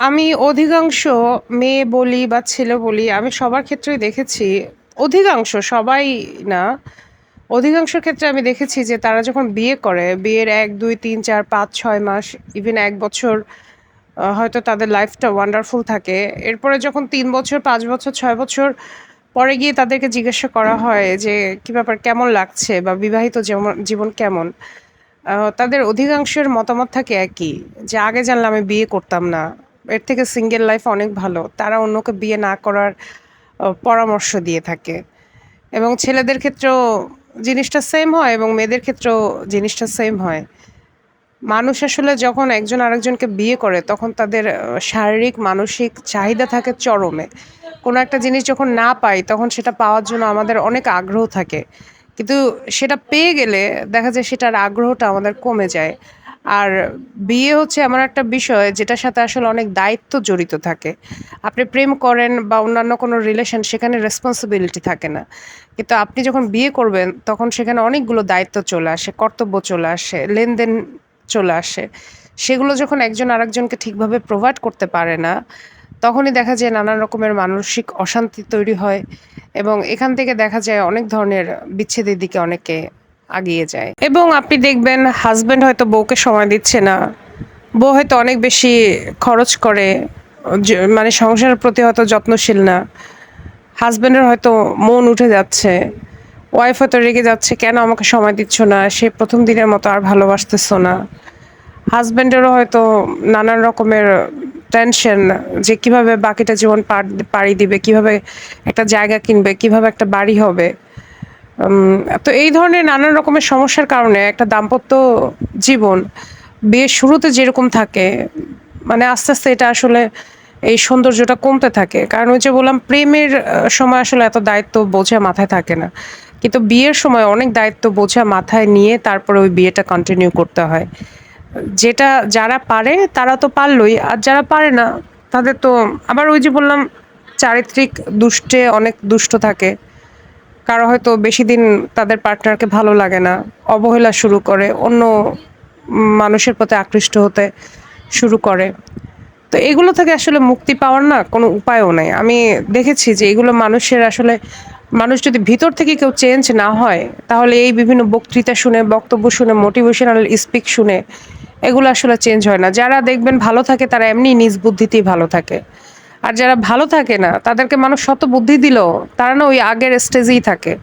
আমি অধিকাংশ মেয়ে বলি বা ছেলে বলি, আমি সবার ক্ষেত্রেই দেখেছি, অধিকাংশ সবাই না, অধিকাংশ ক্ষেত্রে আমি দেখেছি যে তারা যখন বিয়ে করে, বিয়ের ১, ২, ৩, ৪, ৫, ৬ মাস, ইভেন ১ বছর হয়তো তাদের লাইফটা ওয়ান্ডারফুল থাকে। এরপরে যখন ৩ বছর, ৫ বছর, ৬ বছর পরে গিয়ে তাদেরকে জিজ্ঞাসা করা হয় যে, "কি ব্যাপার, কেমন লাগছে?" বা বিবাহিত জীবন কেমন? তাদের অধিকাংশের মতামত থাকে একই যে, "আগে জানলে আমি বিয়ে করতাম না। এর থেকে সিঙ্গেল লাইফ অনেক ভালো।" তারা অন্যকে বিয়ে না করার পরামর্শ দিয়ে থাকে। এবং ছেলেদের ক্ষেত্রেও জিনিসটা সেম হয় এবং মেয়েদের ক্ষেত্রেও জিনিসটা সেম হয়। মানুষ আসলে যখন একজন আরেকজনকে বিয়ে করে তখন তাদের শারীরিক, মানসিক চাহিদা থাকে চরমে। কোনো একটা জিনিস যখন না পাই তখন সেটা পাওয়ার জন্য আমাদের অনেক আগ্রহ থাকে। কিন্তু সেটা পেয়ে গেলে দেখা যায় সেটার আগ্রহটা আমাদের কমে যায়। আর বিয়ে হচ্ছে এমন একটা বিষয় যেটার সাথে আসলে অনেক দায়িত্ব জড়িত থাকে। আপনি প্রেম করেন বা অন্যান্য কোনো রিলেশন, সেখানে রেসপন্সিবিলিটি থাকে না। কিন্তু আপনি যখন বিয়ে করবেন তখন সেখানে অনেকগুলো দায়িত্ব চলে আসে, কর্তব্য চলে আসে, লেনদেন চলে আসে। সেগুলো যখন একজন আরেকজনকে ঠিকভাবে প্রোভাইড করতে পারে না, তখনই দেখা যায় নানান রকমের মানসিক অশান্তি তৈরি হয় এবং এখান থেকে দেখা যায় অনেক ধরনের বিচ্ছেদের দিকে অনেকে আগিয়ে যায়। এবং আপনি দেখবেন হাসব্যান্ড হয়তো বউকে সময় দিচ্ছে না। বউ হয়তো অনেক বেশি খরচ করে, মানে সংসারের প্রতি হয়তো যত্নশীল না। হাসব্যান্ডের হয়তো মন উঠে যাচ্ছে। ওয়াইফ হয়তো রেগে যাচ্ছে, "কেন আমাকে সময় দিচ্ছ না? সে ১ম দিনের মতো আর ভালোবাসতেছো না।" হাসব্যান্ডেরও হয়তো নানান রকমের টেনশন যে কিভাবে বাকিটা জীবন পাড়ি দিবে, কিভাবে একটা জায়গা কিনবে, কিভাবে একটা বাড়ি হবে। তো এই ধরনের নানান রকমের সমস্যার কারণে একটা দাম্পত্য জীবন বিয়ের শুরুতে যেরকম থাকে, মানে আস্তে, আস্তে এটা আসলে এই সৌন্দর্যটা কমতে থাকে। কারণ ওই যে বললাম প্রেমের সময় আসলে এত দায়িত্ব বোঝা মাথায় থাকে না। কিন্তু বিয়ের সময় অনেক দায়িত্ব বোঝা মাথায় নিয়ে তারপরে ওই বিয়েটা কন্টিনিউ করতে হয়। যেটা যারা পারে তারা তো পারলই। আর যারা পারে না তাদের তো আবার ওই যে বললাম চারিত্রিক দুষ্টে অনেক দুষ্ট থাকে। কারো হয়তো বেশিদিন তাদের পার্টনারকে ভালো লাগে না। অবহেলা শুরু করে। অন্য মানুষের প্রতি আকৃষ্ট হতে শুরু করে। তো এগুলো থেকে আসলে মুক্তি পাওয়ার না কোনো উপায়ও নাই। আমি দেখেছি যে এগুলো মানুষের আসলে মানুষ যদি ভিতর থেকে কেউ চেঞ্জ না হয়, তাহলে এই বিভিন্ন বক্তৃতা শুনে, বক্তব্য শুনে, মোটিভেশনাল স্পিচ শুনে এগুলো আসলে চেঞ্জ হয় না। যারা দেখবেন ভালো থাকে তারা এমনিই নিজ বুদ্ধিতেই ভালো থাকে। আর যারা ভালো থাকে না তাদেরকে মানুষ শত বুদ্ধি দিলেও তারা না ওই আগের স্টেজেই থাকে।